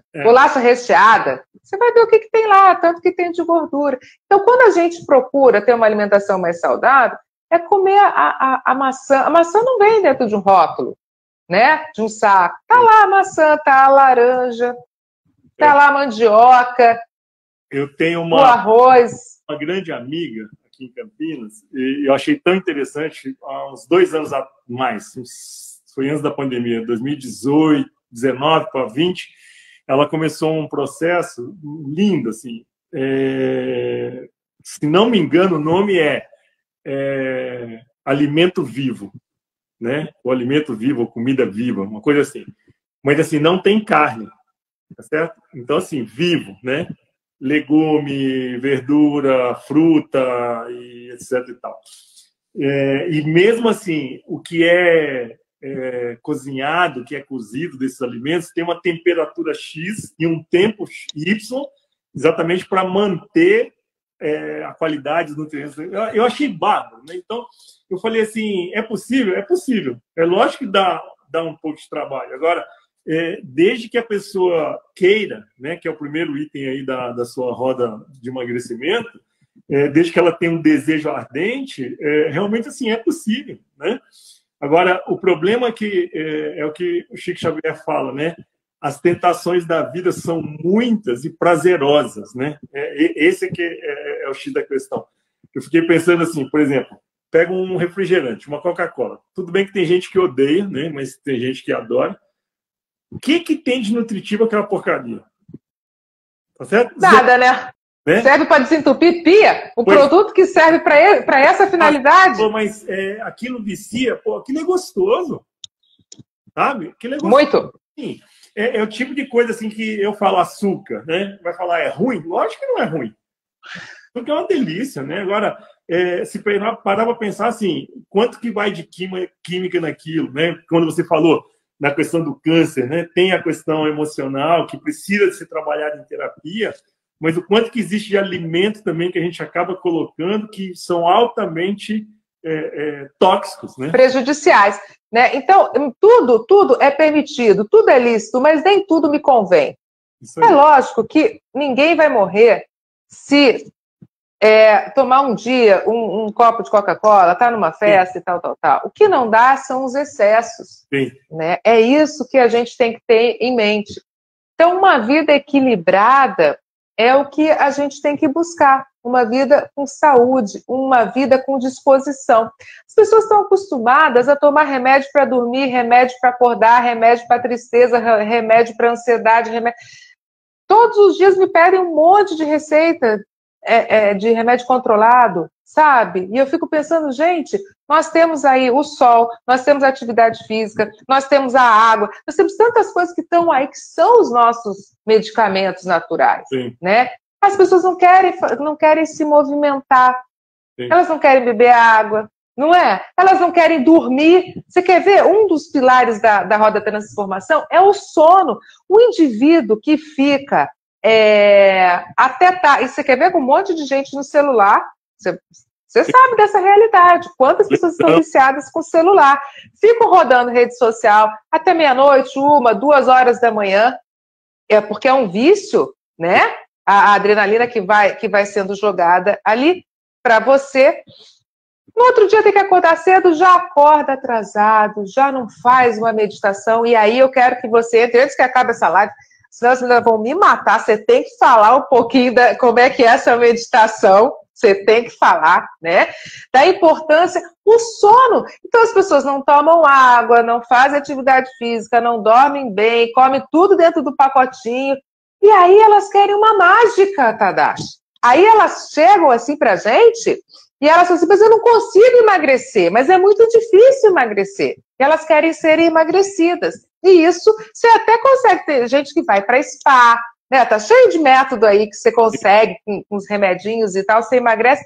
recheada, você vai ver o que tem lá, tanto que tem de gordura. Então, quando a gente procura ter uma alimentação mais saudável, é comer a maçã. A maçã não vem dentro de um rótulo, né? De um saco. Tá lá a maçã, tá a laranja, tá lá a mandioca, eu tenho o arroz. Uma grande amiga aqui em Campinas, e eu achei tão interessante, há uns 2 anos a mais, foi antes da pandemia, 2018, 19 para 20, ela começou um processo lindo, assim. Se não me engano, o nome é Alimento Vivo, né? O alimento vivo, ou comida viva, uma coisa assim. Mas, assim, não tem carne, tá certo? Então, assim, vivo, né? Legume, verdura, fruta, e etc. e tal. E mesmo assim, o que é cozinhado, que é cozido desses alimentos, tem uma temperatura X e um tempo Y, exatamente para manter a qualidade dos nutrientes. Eu achei bárbaro, né? Então, eu falei assim, é possível? É possível. É lógico que dá um pouco de trabalho. Agora, desde que a pessoa queira, né, que é o primeiro item aí da sua roda de emagrecimento, desde que ela tenha um desejo ardente, realmente assim, é possível, né? Agora, o problema é o que o Chico Xavier fala, né? As tentações da vida são muitas e prazerosas, né? Esse aqui é o X da questão. Eu fiquei pensando assim, por exemplo, pega um refrigerante, uma Coca-Cola. Tudo bem que tem gente que odeia, né? Mas tem gente que adora. O que tem de nutritivo aquela porcaria? Tá certo? Nada, né? Serve para desentupir pia? Produto que serve para essa finalidade? Mas aquilo vicia, aquilo é gostoso. Sabe? Aquilo é gostoso. Muito. Sim. É o tipo de coisa assim que eu falo açúcar, né? Vai falar, é ruim? Lógico que não é ruim. Porque é uma delícia, né? Agora, se parar para pensar assim, quanto que vai de química naquilo, né? Quando você falou na questão do câncer, né? Tem a questão emocional que precisa de ser trabalhada em terapia, mas o quanto que existe de alimento também que a gente acaba colocando que são altamente tóxicos, né? Prejudiciais, né? Então, tudo é permitido, tudo é lícito, mas nem tudo me convém. Isso aí. É lógico que ninguém vai morrer se tomar um dia um copo de Coca-Cola, tá numa festa e tal, tal, tal. O que não dá são os excessos. Sim. Né? É isso que a gente tem que ter em mente. Então, uma vida equilibrada é o que a gente tem que buscar. Uma vida com saúde, uma vida com disposição. As pessoas estão acostumadas a tomar remédio para dormir, remédio para acordar, remédio para tristeza, remédio para ansiedade. Todos os dias me pedem um monte de receita de remédio controlado, sabe? E eu fico pensando, gente, nós temos aí o sol, nós temos a atividade física, nós temos a água, nós temos tantas coisas que estão aí, que são os nossos medicamentos naturais, Sim. né? As pessoas não querem se movimentar, Sim. Elas não querem beber água, não é? Elas não querem dormir. Você quer ver? Um dos pilares da roda da transformação é o sono. O indivíduo que fica até tarde. E você quer ver com um monte de gente no celular? Você sabe dessa realidade. Quantas pessoas estão viciadas com o celular? Ficam rodando rede social até meia-noite, 1, 2 horas da manhã. Porque é um vício, né? A adrenalina que vai sendo jogada ali para você. No outro dia tem que acordar cedo, já acorda atrasado, já não faz uma meditação. E aí eu quero que você entre, antes que acabe essa live, senão vocês ainda vão me matar. Você tem que falar um pouquinho como é que é essa meditação. Você tem que falar, né? Da importância, o sono. Então as pessoas não tomam água, não fazem atividade física, não dormem bem, comem tudo dentro do pacotinho. E aí elas querem uma mágica, Tadashi. Aí elas chegam assim pra gente e elas falam assim, mas eu não consigo emagrecer, mas é muito difícil emagrecer. E elas querem ser emagrecidas. E isso você até consegue ter gente que vai para spa, né? Tá cheio de método aí que você consegue com os remedinhos e tal, você emagrece.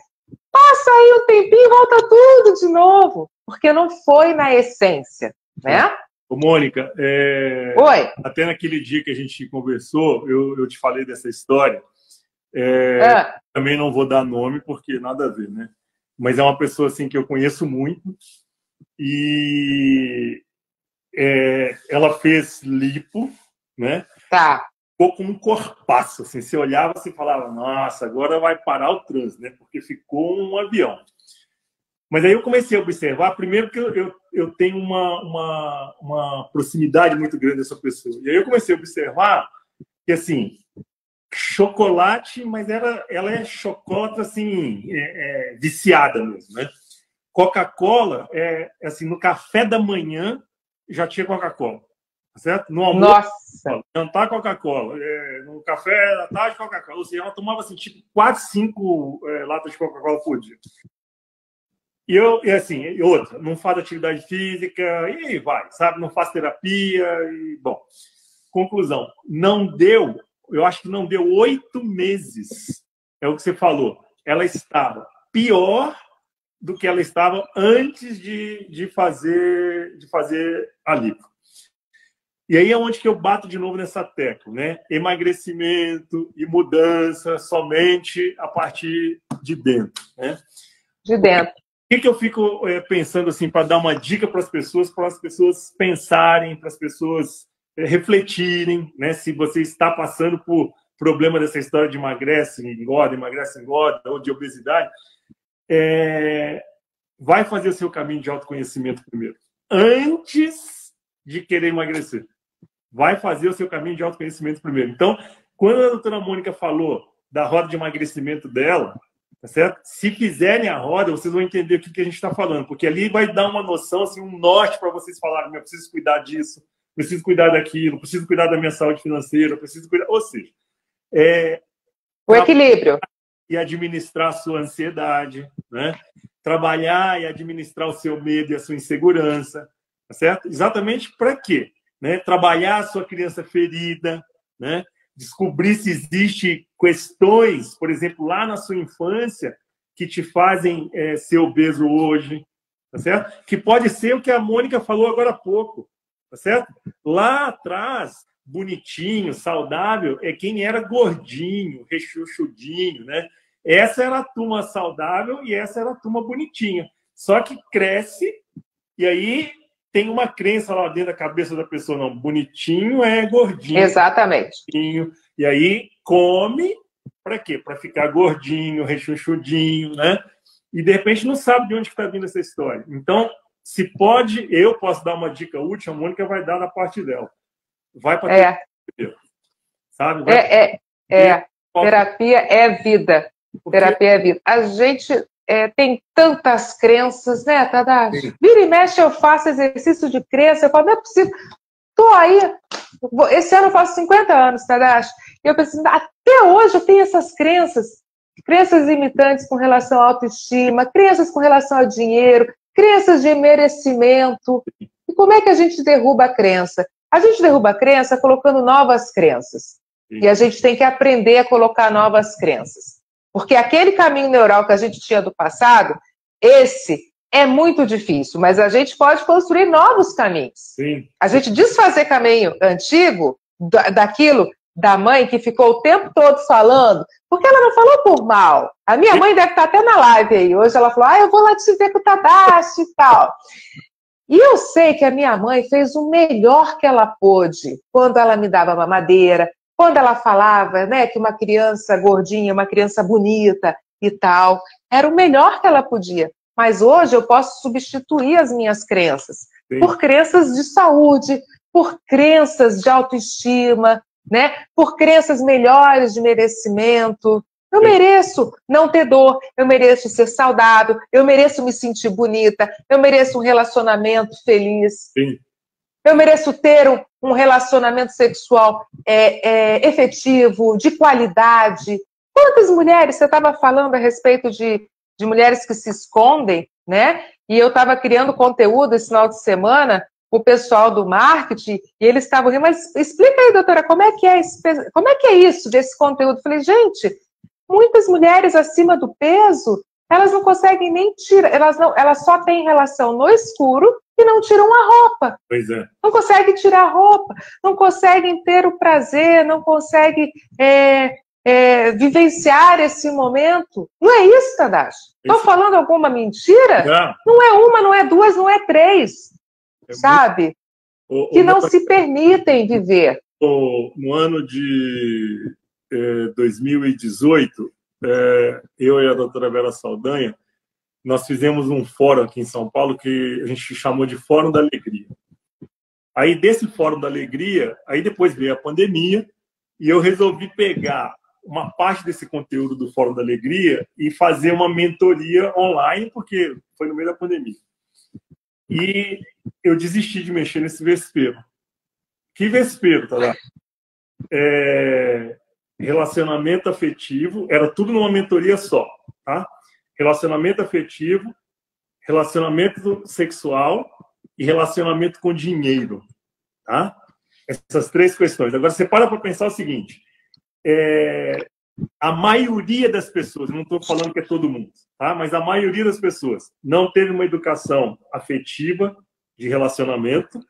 Passa aí um tempinho e volta tudo de novo, porque não foi na essência, né? Ô, Mônica, Oi. Até naquele dia que a gente conversou, eu te falei dessa história. Também não vou dar nome, porque nada a ver, né? Mas é uma pessoa assim, que eu conheço muito e ela fez lipo, né? Tá. Ficou com um corpaço, assim, você olhava e falava, nossa, agora vai parar o trânsito, né? Porque ficou um avião. Mas aí eu comecei a observar, primeiro que eu tenho uma proximidade muito grande dessa pessoa. E aí eu comecei a observar que, assim, chocolate, mas ela é chocolate, assim, viciada mesmo, né? Coca-Cola, assim, no café da manhã já tinha Coca-Cola, certo? No almoço, jantar Coca-Cola, no café da tarde Coca-Cola. Ou seja, ela tomava, assim, tipo, 4, 5 latas de Coca-Cola por dia. E assim, outra, não faz atividade física, e aí vai, sabe? Não faz terapia, e, bom. Conclusão, eu acho que não deu 8 meses, é o que você falou. Ela estava pior do que ela estava antes de fazer a lipo. E aí é onde que eu bato de novo nessa tecla, né? Emagrecimento e mudança somente a partir de dentro, né? De dentro. O que eu fico pensando assim para dar uma dica para as pessoas pensarem, para as pessoas refletirem, né? Se você está passando por problema dessa história de emagrece, engorda, ou de obesidade, vai fazer o seu caminho de autoconhecimento primeiro, antes de querer emagrecer. Vai fazer o seu caminho de autoconhecimento primeiro. Então, quando a doutora Mônica falou da roda de emagrecimento dela, tá certo? Se fizerem a roda, vocês vão entender o que a gente está falando, porque ali vai dar uma noção, assim, um norte para vocês falarem, eu preciso cuidar disso, preciso cuidar daquilo, preciso cuidar da minha saúde financeira, preciso cuidar... Ou seja, o equilíbrio. E administrar a sua ansiedade, né? Trabalhar e administrar o seu medo e a sua insegurança, tá certo? Exatamente para quê? Né? Trabalhar a sua criança ferida, né? Descobrir se existe questões, por exemplo, lá na sua infância, que te fazem ser obeso hoje, tá certo? Que pode ser o que a Mônica falou agora há pouco, tá certo? Lá atrás, bonitinho, saudável, é quem era gordinho, rechuchudinho, né? Essa era a turma saudável e essa era a turma bonitinha. Só que cresce e aí tem uma crença lá dentro da cabeça da pessoa, não, bonitinho é gordinho. Exatamente. Gordinho, e aí come para quê? Para ficar gordinho, rechonchudinho, né? E de repente não sabe de onde está vindo essa história. Então, se pode, eu posso dar uma dica útil, a Mônica vai dar na parte dela. Vai para terapia, sabe? Terapia é vida. Terapia é vida. A gente tem tantas crenças, né, Tadashi? Vira e mexe, eu faço exercício de crença, eu falo, não é possível. Tô aí, esse ano eu faço 50 anos, Tadashi, e eu penso, até hoje eu tenho essas crenças limitantes com relação à autoestima, crenças com relação ao dinheiro, crenças de merecimento. E como é que a gente derruba a crença? A gente derruba a crença colocando novas crenças. E a gente tem que aprender a colocar novas crenças. Porque aquele caminho neural que a gente tinha do passado, esse é muito difícil, mas a gente pode construir novos caminhos. Sim. A gente desfazer caminho antigo, daquilo da mãe que ficou o tempo todo falando, porque ela não falou por mal. A minha mãe deve estar até na live aí. Hoje ela falou, eu vou lá te ver com o Tadashi e tal. E eu sei que a minha mãe fez o melhor que ela pôde quando ela me dava mamadeira, quando ela falava, né, que uma criança gordinha, uma criança bonita e tal, era o melhor que ela podia. Mas hoje eu posso substituir as minhas crenças por crenças de saúde, por crenças de autoestima, né, por crenças melhores de merecimento. Eu mereço não ter dor, eu mereço ser saudável, eu mereço me sentir bonita, eu mereço um relacionamento feliz. Sim. Eu mereço ter um relacionamento sexual efetivo, de qualidade. Quantas mulheres, você estava falando a respeito de mulheres que se escondem, né? E eu estava criando conteúdo esse final de semana, o pessoal do marketing, e eles estavam rindo, mas explica aí, doutora, como é que é isso desse conteúdo? Eu falei, gente, muitas mulheres acima do peso, elas não conseguem nem tirar, elas só têm relação no escuro e não tiram a roupa. Pois é. Não conseguem tirar a roupa, não conseguem ter o prazer, não conseguem vivenciar esse momento. Não é isso, Tadashi? Estou falando alguma mentira? Não é uma, não é duas, não é três. Sabe? Que não se permitem viver. No ano de 2018, eu e a doutora Vera Saldanha, nós fizemos um fórum aqui em São Paulo que a gente chamou de Fórum da Alegria. Aí, desse Fórum da Alegria, aí depois veio a pandemia e eu resolvi pegar uma parte desse conteúdo do Fórum da Alegria e fazer uma mentoria online, porque foi no meio da pandemia. E eu desisti de mexer nesse vespeiro. Que vespeiro, tá lá? Relacionamento afetivo, era tudo numa mentoria só, tá? Relacionamento afetivo, relacionamento sexual e relacionamento com dinheiro, tá? Essas três questões. Agora, você para pensar o seguinte, a maioria das pessoas, não estou falando que é todo mundo, tá? Mas a maioria das pessoas não teve uma educação afetiva de relacionamento,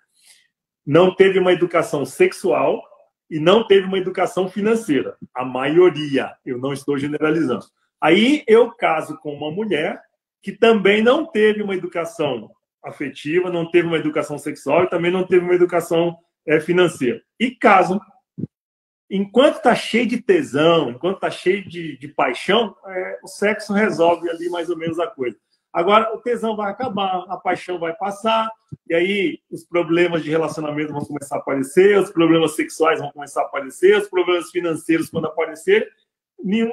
não teve uma educação sexual e não teve uma educação financeira. A maioria, eu não estou generalizando. Aí eu caso com uma mulher que também não teve uma educação afetiva, não teve uma educação sexual e também não teve uma educação financeira. E casam. Enquanto está cheio de tesão, enquanto está cheio de paixão, o sexo resolve ali mais ou menos a coisa. Agora, o tesão vai acabar, a paixão vai passar, e aí os problemas de relacionamento vão começar a aparecer, os problemas sexuais vão começar a aparecer, os problemas financeiros, quando aparecer,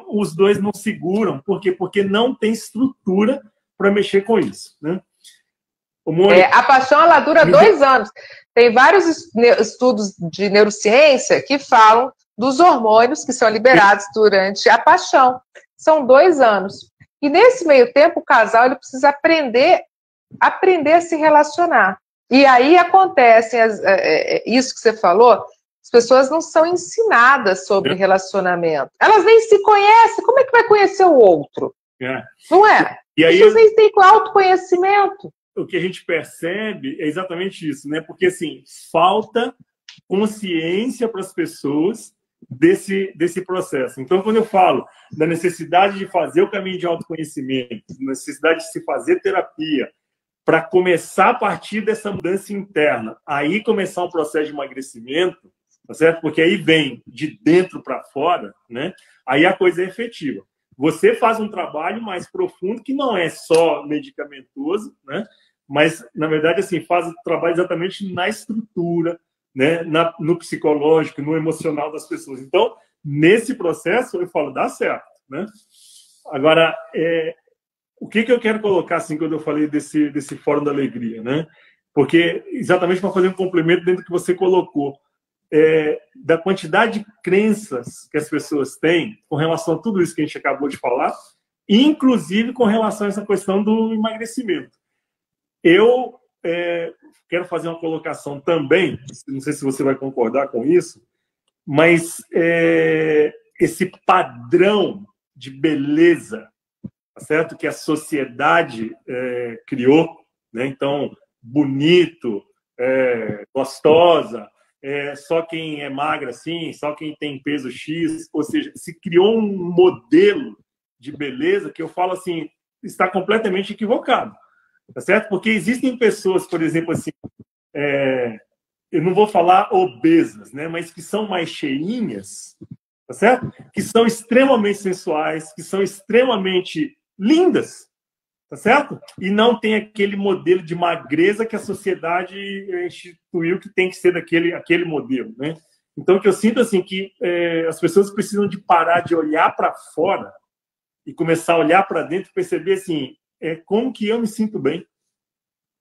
os dois não seguram. Por quê? Porque não tem estrutura para mexer com isso, né? A paixão, ela dura 2 anos. Tem vários estudos de neurociência que falam dos hormônios que são liberados durante a paixão. São 2 anos. E nesse meio tempo, o casal ele precisa aprender a se relacionar. E aí acontece isso que você falou, as pessoas não são ensinadas sobre relacionamento. Elas nem se conhecem. Como é que vai conhecer o outro? Não é? E aí, as pessoas nem têm autoconhecimento. O que a gente percebe é exatamente isso, né? Porque, assim, falta consciência para as pessoas desse processo. Então, quando eu falo da necessidade de fazer o caminho de autoconhecimento, da necessidade de se fazer terapia, para começar a partir dessa mudança interna. Aí começar um processo de emagrecimento, tá certo? Porque aí vem de dentro para fora, né? Aí a coisa é efetiva. Você faz um trabalho mais profundo, que não é só medicamentoso, né? Mas, na verdade, assim, faz o trabalho exatamente na estrutura, né? No psicológico, no emocional das pessoas. Então, nesse processo, eu falo, dá certo, né? Agora, o que eu quero colocar, assim, quando eu falei desse Fórum da Alegria, né? Porque, exatamente para fazer um complemento dentro do que você colocou, da quantidade de crenças que as pessoas têm com relação a tudo isso que a gente acabou de falar, inclusive com relação a essa questão do emagrecimento. Eu quero fazer uma colocação também, não sei se você vai concordar com isso, mas esse padrão de beleza, tá certo? Que a sociedade criou, né? Então, bonito, gostosa, só quem é magra assim, só quem tem peso X, ou seja, se criou um modelo de beleza que eu falo assim, está completamente equivocado, tá certo? Porque existem pessoas, por exemplo, assim, eu não vou falar obesas, né, mas que são mais cheinhas, tá certo? Que são extremamente sensuais, que são extremamente lindas, tá certo? E não tem aquele modelo de magreza que a sociedade instituiu que tem que ser aquele modelo, né? Então, o que eu sinto assim que as pessoas precisam de parar de olhar para fora e começar a olhar para dentro e perceber assim, como que eu me sinto bem,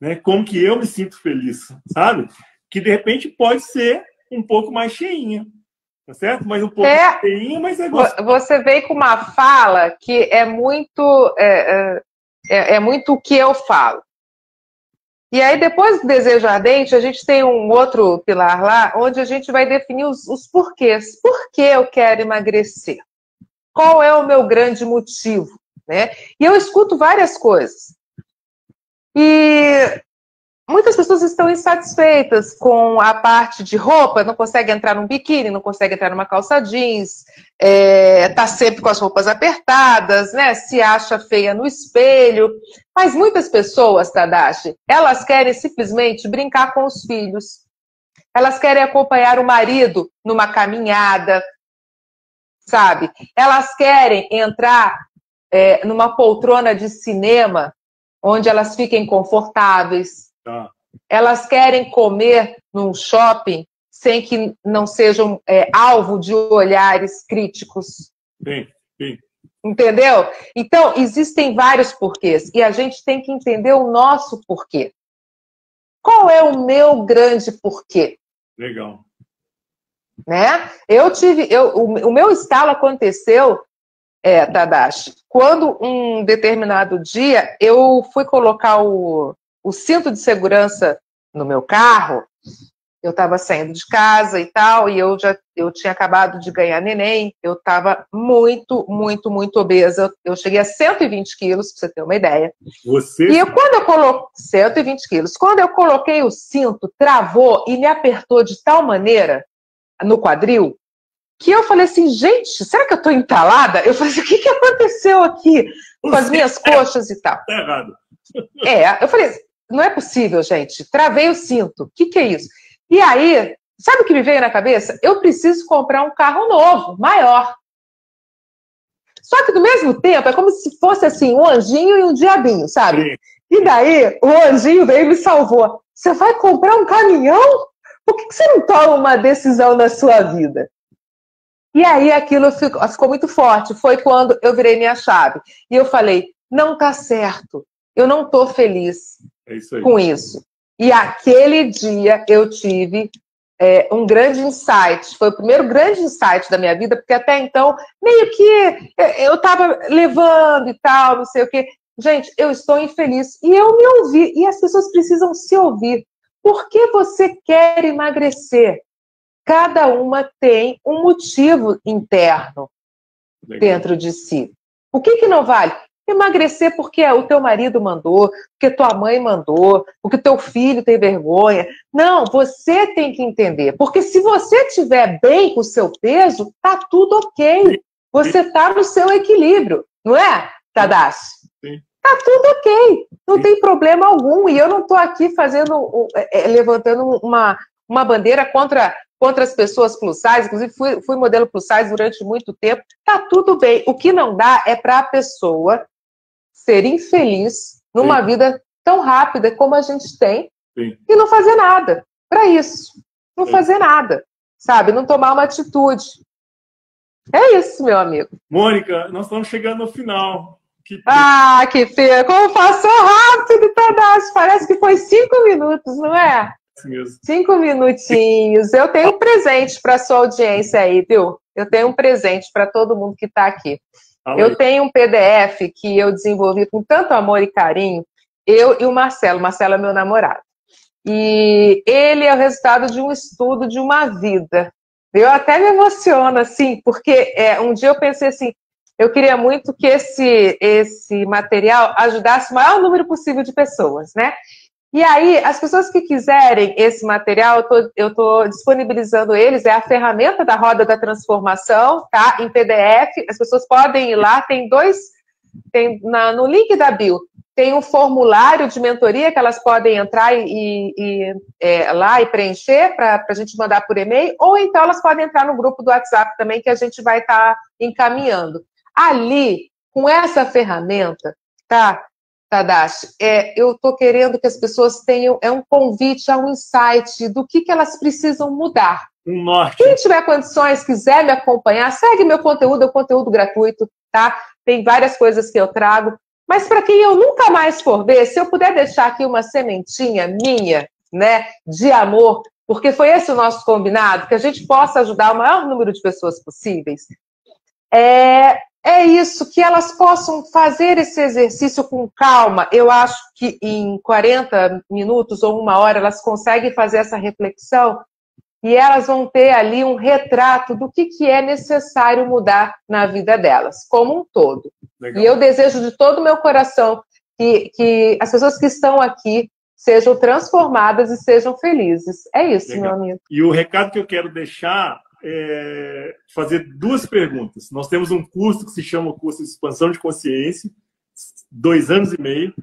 né? Como que eu me sinto feliz, sabe? Que de repente pode ser um pouco mais cheinha, tá certo? Mas um pouco mais cheinha, mas é gostoso. Você veio com uma fala que é muito o que eu falo. E aí, depois do desejo ardente, a gente tem um outro pilar lá, onde a gente vai definir os porquês. Por que eu quero emagrecer? Qual é o meu grande motivo? Né? E eu escuto várias coisas. E muitas pessoas estão insatisfeitas com a parte de roupa, não consegue entrar num biquíni, não consegue entrar numa calça jeans, tá sempre com as roupas apertadas, né? Se acha feia no espelho. Mas muitas pessoas, Tadashi, elas querem simplesmente brincar com os filhos. Elas querem acompanhar o marido numa caminhada, sabe? Elas querem entrar numa poltrona de cinema onde elas fiquem confortáveis. Elas querem comer num shopping sem que não sejam alvo de olhares críticos. Sim. Entendeu? Então, existem vários porquês e a gente tem que entender o nosso porquê. Qual é o meu grande porquê? Legal. Né? O meu estalo aconteceu, Tadashi, quando um determinado dia eu fui colocar o cinto de segurança no meu carro. Eu estava saindo de casa e tal, e eu tinha acabado de ganhar neném, eu estava muito, muito, muito obesa. Eu cheguei a 120 quilos, para você ter uma ideia. Você? E quando eu coloquei 120 quilos, quando eu coloquei o cinto, travou e me apertou de tal maneira no quadril, que eu falei assim, gente, será que eu estou entalada? Eu falei assim, o que aconteceu aqui com as minhas coxas e tal? Tá errado. Eu falei, não é possível, gente. Travei o cinto. O que é isso? E aí, sabe o que me veio na cabeça? Eu preciso comprar um carro novo, maior. Só que, do mesmo tempo, é como se fosse assim, um anjinho e um diabinho, sabe? Sim. E daí, o anjinho veio e me salvou. Você vai comprar um caminhão? Por que você não toma uma decisão na sua vida? E aí, aquilo ficou muito forte. Foi quando eu virei minha chave. E eu falei, não tá certo. Eu não tô feliz com isso. E aquele dia eu tive um grande insight. Foi o primeiro grande insight da minha vida, porque até então, meio que eu estava levando e tal, não sei o quê. Gente, eu estou infeliz. E eu me ouvi. E as pessoas precisam se ouvir. Por que você quer emagrecer? Cada uma tem um motivo interno dentro de si. O que não vale? Emagrecer porque o teu marido mandou, porque tua mãe mandou, porque teu filho tem vergonha. Não, você tem que entender. Porque se você estiver bem com o seu peso, tá tudo ok. Você tá no seu equilíbrio, não é, Tadashi? Sim. tá tudo ok, não tem problema algum. E eu não estou aqui fazendo, levantando uma bandeira contra as pessoas plus size. Inclusive, fui modelo plus size durante muito tempo. Tá tudo bem. O que não dá é para a pessoa ser infeliz numa vida tão rápida como a gente tem e não fazer nada para isso. Não fazer nada, sabe? Não tomar uma atitude. É isso, meu amigo. Mônica, nós estamos chegando no final. Que feio. Como passou rápido, Tadashi. Parece que foi 5 minutos, não é? Sim mesmo. 5 minutinhos. Eu tenho um presente para sua audiência aí, viu? Eu tenho um presente para todo mundo que está aqui. Eu tenho um PDF que eu desenvolvi com tanto amor e carinho, eu e o Marcelo. O Marcelo é meu namorado. E ele é o resultado de um estudo de uma vida. Eu até me emociono, assim, porque um dia eu pensei assim, eu queria muito que esse material ajudasse o maior número possível de pessoas, né? E aí, as pessoas que quiserem esse material, eu estou disponibilizando eles, é a ferramenta da Roda da Transformação, tá? Em PDF, as pessoas podem ir lá, no link da bio, tem um formulário de mentoria que elas podem entrar lá e preencher para a gente mandar por e-mail, ou então elas podem entrar no grupo do WhatsApp também, que a gente vai estar encaminhando. Ali, com essa ferramenta, tá, Tadashi, eu estou querendo que as pessoas tenham um convite a um insight do que elas precisam mudar. Um norte. Quem tiver condições, quiser me acompanhar, segue meu conteúdo, é um conteúdo gratuito, tá? Tem várias coisas que eu trago. Mas para quem eu nunca mais for ver, se eu puder deixar aqui uma sementinha minha, né, de amor, porque foi esse o nosso combinado, que a gente possa ajudar o maior número de pessoas possíveis, é isso, que elas possam fazer esse exercício com calma. Eu acho que em 40 minutos ou 1 hora elas conseguem fazer essa reflexão e elas vão ter ali um retrato do que é necessário mudar na vida delas, como um todo. Legal. E eu desejo de todo o meu coração que as pessoas que estão aqui sejam transformadas e sejam felizes. É isso, legal, meu amigo. E o recado que eu quero deixar é fazer 2 perguntas. Nós temos um curso que se chama o curso de Expansão de Consciência, 2 anos e meio,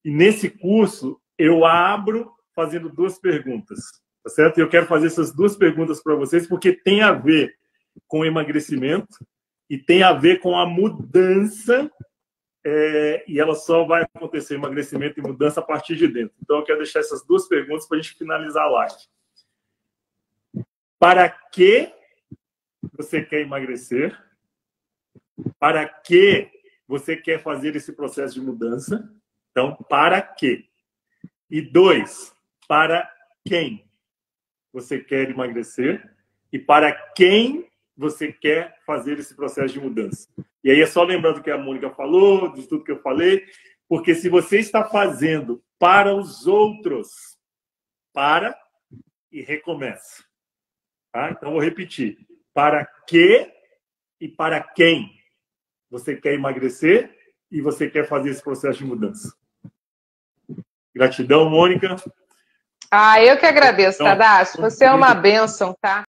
e nesse curso eu abro fazendo 2 perguntas. Tá certo? E eu quero fazer essas 2 perguntas para vocês, porque tem a ver com emagrecimento e tem a ver com a mudança, e ela só vai acontecer, emagrecimento e mudança, a partir de dentro. Então, eu quero deixar essas 2 perguntas para a gente finalizar a live. Para que você quer emagrecer? Para que você quer fazer esse processo de mudança? Então, para quê? E 2, para quem você quer emagrecer e para quem você quer fazer esse processo de mudança. E aí é só lembrando o que a Mônica falou, de tudo que eu falei, porque se você está fazendo para os outros, para e recomeça. Tá? Então, vou repetir. Para que e para quem você quer emagrecer e você quer fazer esse processo de mudança. Gratidão, Mônica. Eu que agradeço, Tadashi. Você é uma bênção, tá?